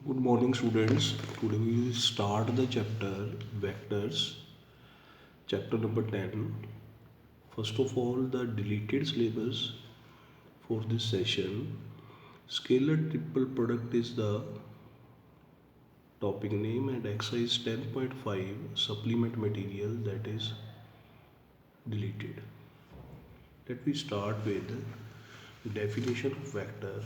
Good morning, students. Today we will start the chapter Vectors, chapter number 10. First of all, the deleted syllabus for this session. Scalar triple product is the topic name, and exercise 10.5 supplement material that is deleted. Let me start with definition of vector.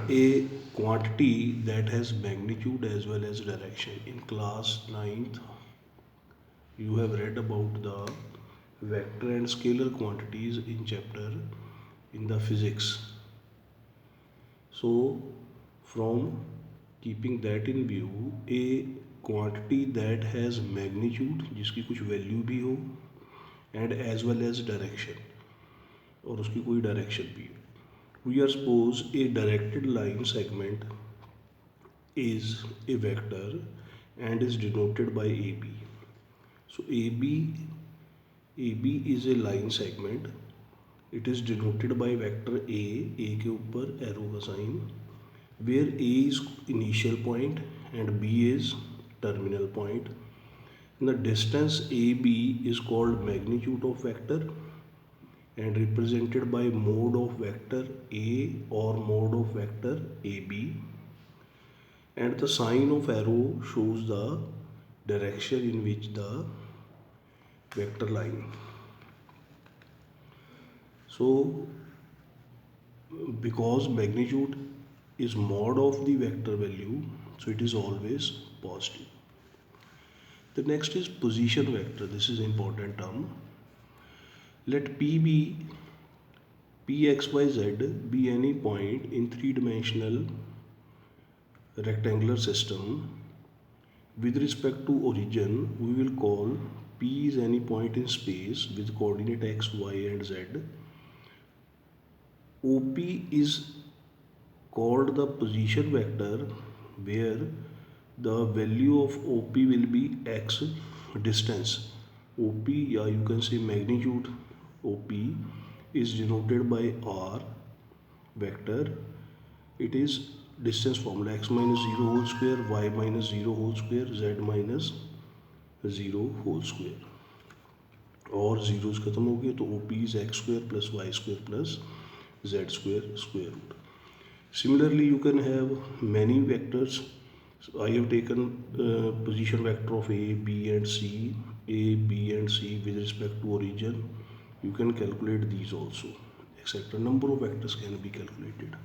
A quantity that has magnitude as well as direction. In class 9th, you have read about the vector and scalar quantities in chapter in the physics. So from keeping that in view, a quantity that has magnitude जिसकी कुछ value भी हो and as well as direction और उसकी कोई direction भी हो. We are suppose a directed line segment is a vector and is denoted by AB. So AB is a line segment. It is denoted by vector A के ऊपर arrow का sign, where A is initial point and B is terminal point. The distance AB is called magnitude of vector and represented by mode of vector A or mode of vector AB, and the sign of arrow shows the direction in which the vector line. So because magnitude is mod of the vector value, so it is always positive. The next is position vector. This is important term. Let P be Pxyz be any point in three-dimensional rectangular system. With respect to origin, we will call P is any point in space with coordinate x, y and z. OP is called the position vector, where the value of OP will be x distance. OP, yeah, you can say magnitude OP is denoted by R vector. It is distance formula x minus 0 whole square, y minus 0 whole square, z minus 0 whole square. और zeros खत्म हो गए तो OP is x square plus y square plus z square square root. Similarly, you can have many vectors. So I have taken position vector of A, B and C, A, B and C with respect to origin. You can calculate these also, etc. Number of vectors can be calculated.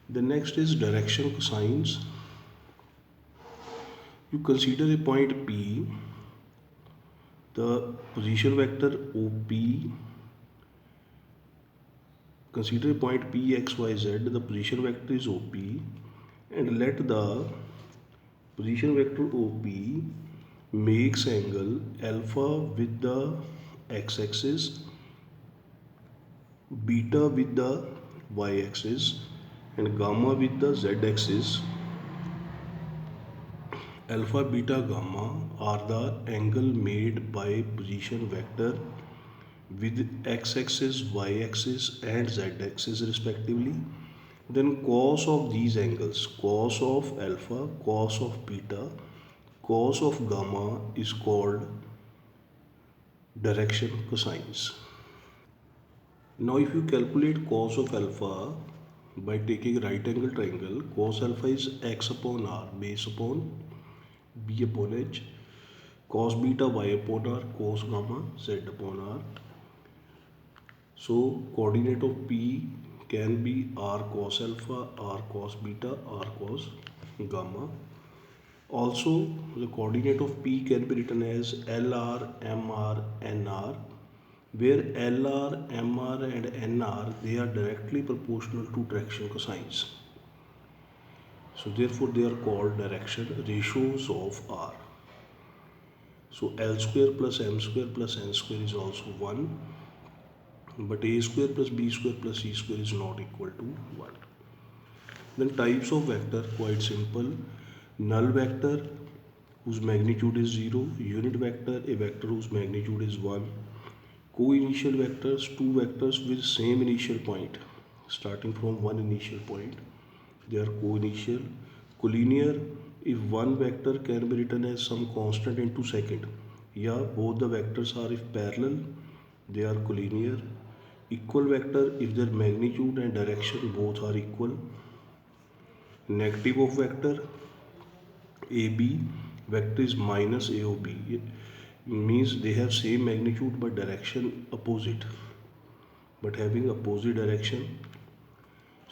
The next is direction cosines. You consider a point P, the position vector OP. Consider a point P, X, Y, Z. The position vector is OP, and let the position vector OP makes angle alpha with the x-axis, beta with the y-axis, and gamma with the z-axis. Alpha, beta, gamma are the angle made by position vector with x-axis, y-axis and z-axis respectively. Then cos of these angles, cos of alpha, cos of beta, cos of gamma is called direction cosines. Now if you calculate cos of alpha by taking right angle triangle, cos alpha is x upon r base upon b upon h, cos beta y upon r, cos gamma z upon r. So coordinate of P can be r cos alpha, r cos beta, r cos gamma. Also the coordinate of P can be written as LR, MR, NR, where LR, MR and NR, they are directly proportional to direction cosines. So therefore they are called direction ratios of R. So L square plus M square plus N square is also 1, but A square plus B square plus C square is not equal to 1. Then types of vector, quite simple. Null vector whose magnitude is 0, unit vector, a vector whose magnitude is 1, co-initial vectors, two vectors with same initial point. starting from one initial point. They are co-initial. Collinear, if one vector can be written as some constant into second. Yeah, both the vectors are if parallel, they are collinear. Equal vector, if their magnitude and direction both are equal. Negative of vector, AB, vector is minus A of B. It means they have same magnitude but direction opposite, but having opposite direction.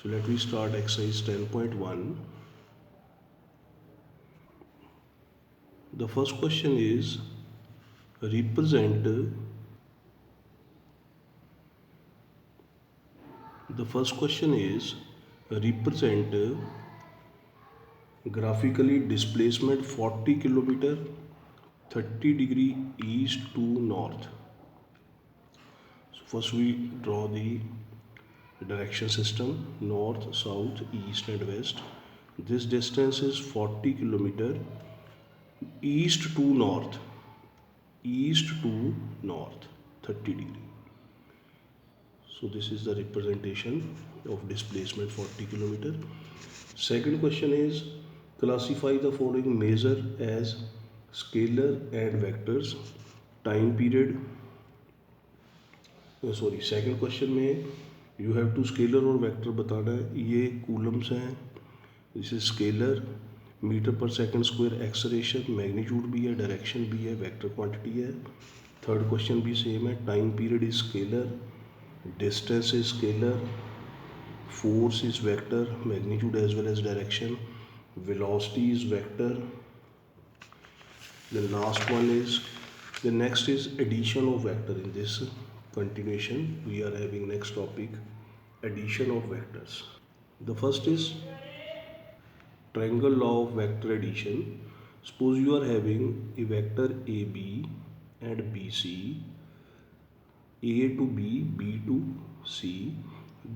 So let me start exercise 10.1. The first question is represent represent graphically displacement 40 kilometer 30 degree east to north. So first we draw the direction system, north, south, east and west. This distance is 40 kilometer east to north, 30 degree. So this is the representation of displacement 40 kilometer. Second question is classify the following measure as scalar and vectors. Time period, second question में you have to scalar और vector बताना है. ये Coulomb's हैं, this is scalar, metre पर second square acceleration, magnitude भी है, direction भी है, वेक्टर क्वांटिटी है. थर्ड क्वेश्चन भी सेम है. Time period is scalar, distance is scalar, force is vector, magnitude as well as direction, velocity is vector. The last one is, the next is addition of vector. In this continuation we are having next topic, addition of vectors. The first is triangle law of vector addition. Suppose you are having a vector AB and BC, A to B, B to C,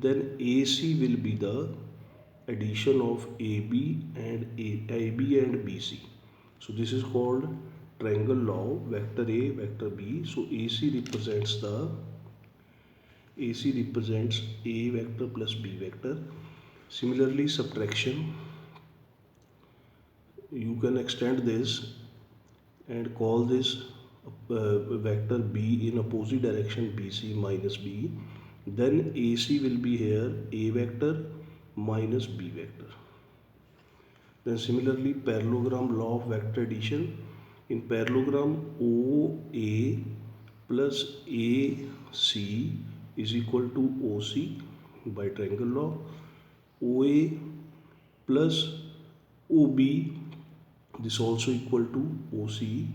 then AC will be the addition of AB and BC. So this is called triangle law, vector A, vector B. So AC represents A vector plus B vector. Similarly, subtraction, you can extend this and call this vector B in opposite direction, BC minus B. Then AC will be here A vector minus B vector. Then similarly, parallelogram law of vector addition. In parallelogram, OA plus AC is equal to OC by triangle law. OA plus OB, this also equal to OC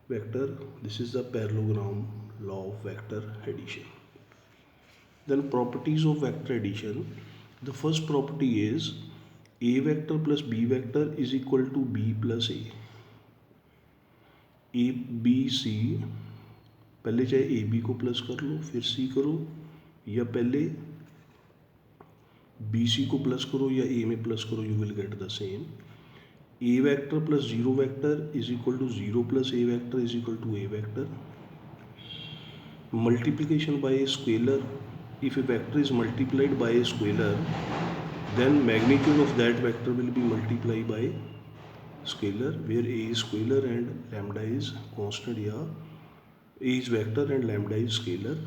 vector. This is the parallelogram law of vector addition. Then properties of vector addition. The first property is A vector plus B vector is equal to B plus A. A B C, पहले चाहे A B को plus कर लो फिर सी करो, या पहले B C को plus करो या ए में प्लस करो, you will get the same. A vector plus zero vector is equal to zero plus A vector is equal to A vector. Multiplication by a scalar, if a vector is multiplied by a scalar, then magnitude of that vector will be multiplied by scalar, where A is scalar and lambda is constant. Yeah, A is vector and lambda is scalar.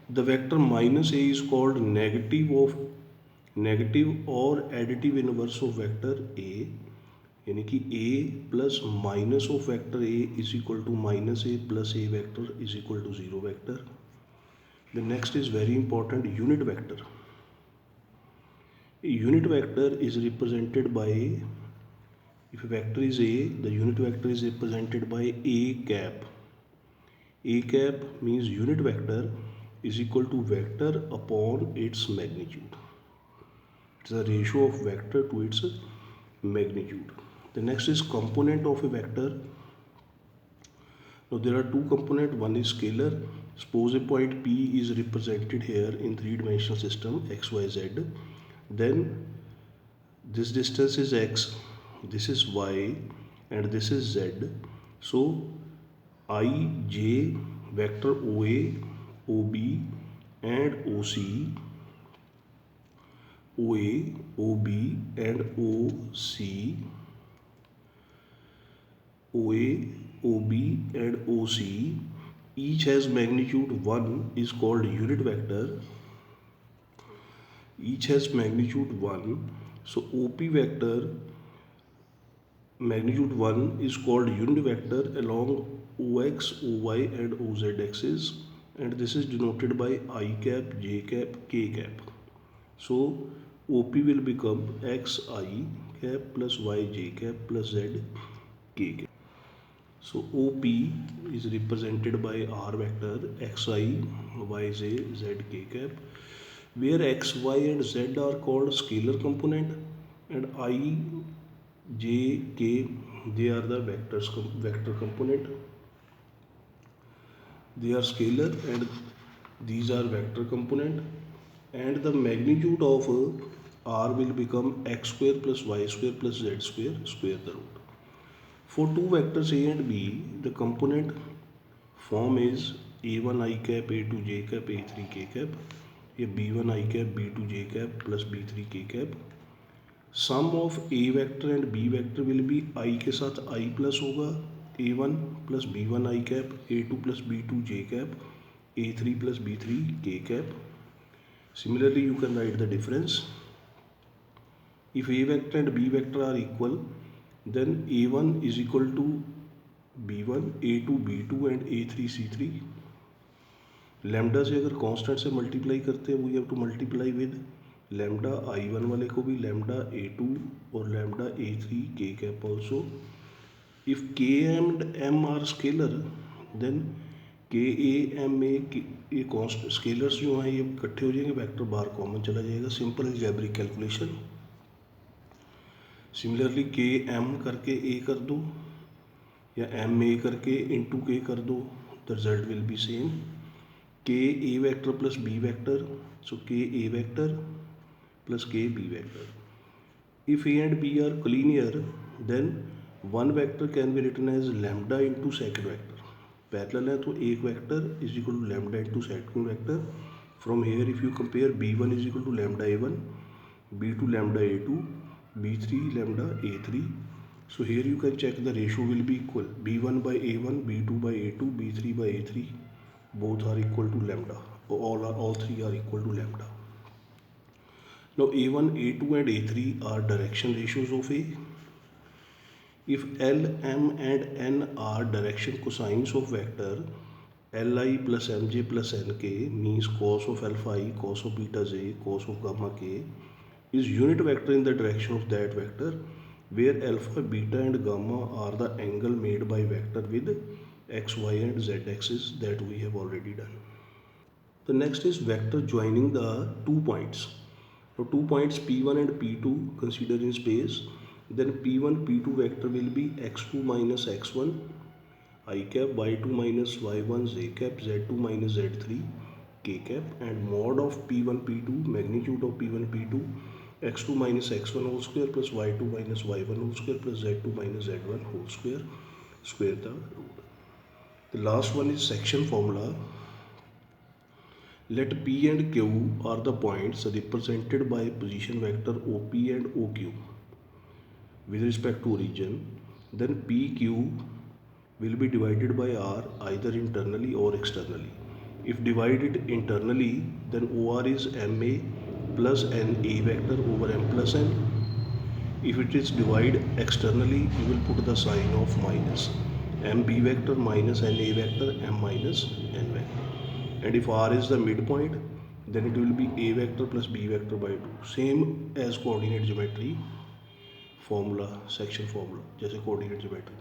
The vector minus A is called negative or additive inverse of vector A. यानी कि A plus minus of vector A is equal to minus A plus A vector is equal to zero vector. The next is very important, unit vector. A unit vector is represented by, if a vector is A, the unit vector is represented by A cap. A cap means unit vector is equal to vector upon its magnitude. It's a ratio of vector to its magnitude. The next is component of a vector. Now there are two components, one is scalar. Suppose a point P is represented here in three-dimensional system x, y, z. Then this distance is x, this is y, and this is z. So I, J, vector OA, OB and OC OA, OB and OC, OA, OB and OC each has magnitude 1 is called unit vector. Each has magnitude 1. So OP vector magnitude 1 is called unit vector along OX, OY and OZ axis, and this is denoted by I cap, J cap, K cap. So OP will become XI cap plus YJ cap plus Z K cap. So OP is represented by R vector XI, YJ, ZK cap, where X, Y and Z are called scalar component, and I, J, K, they are the vector component. They are scalar and these are vector component, and the magnitude of R will become X square plus Y square plus Z square, square the root. For two vectors A and B, the component form is A1 I cap, A2 J cap, A3 K cap, या B1 I cap, B2 J cap plus B3 K cap. Sum of A vector and B vector will be I के साथ I plus होगा A1 plus B1 I cap, A2 plus B2 J cap, A3 plus B3 K cap. Similarly, you can write the difference. If A vector and B vector are equal, then A1 is equal to B1, A2 B2 and A3 C3. Lambda से अगर constant से multiply करते हैं we have to multiply with lambda I1 वाले को भी lambda A2 और lambda A3 K cap also. If K and M are scalar then K A M A ये कॉन्स्ट स्केलर्स जो हैं ये इकट्ठे हो जाएंगे, वेक्टर बाहर कॉमन चला जाएगा. Simple algebraic calculation. Similarly K M करके A कर दो या M A करके इंटू K कर दो, the result will be same. K A vector plus B vector, so K A vector plus K B vector. If A and B are collinear, then one vector can be written as lambda into second vector. Parallel है तो एक vector is equal to lambda into second vector. From here if you compare B1 is equal to lambda A1, B2 lambda A2, B3 lambda A3. So here you can check the ratio will be equal. B1 by A1, B2 by A2, B3 by A3. Both are equal to lambda. All three are equal to lambda. Now A1, A2 and A3 are direction ratios of A. If L, M and N are direction cosines of vector, Li plus Mj plus Nk means cos of alpha I, cos of beta j, cos of gamma k is unit vector in the direction of that vector, where alpha, beta and gamma are the angle made by vector with x, y and z axis that we have already done. The next is vector joining the 2 points. Now 2 points P1 and P2 consider in space. Then P1 P2 vector will be x2 minus x1 I cap, y2 minus y1 z cap, z2 minus z3 k cap, and mod of P1 P2 magnitude of P1 P2 x2 minus x1 whole square plus y2 minus y1 whole square plus z2 minus z1 whole square, square the root. The last one is section formula. Let P and Q are the points represented by position vector OP and OQ with respect to origin. Then PQ will be divided by R either internally or externally. If divided internally, then OR is MA plus NA vector over M plus N. If it is divided externally, you will put the sign of minus. MB vector minus NA vector, M minus N vector. And if R is the midpoint, then it will be A vector plus B vector by 2. Same as coordinate geometry formula, section formula, जैसे coordinate geometry.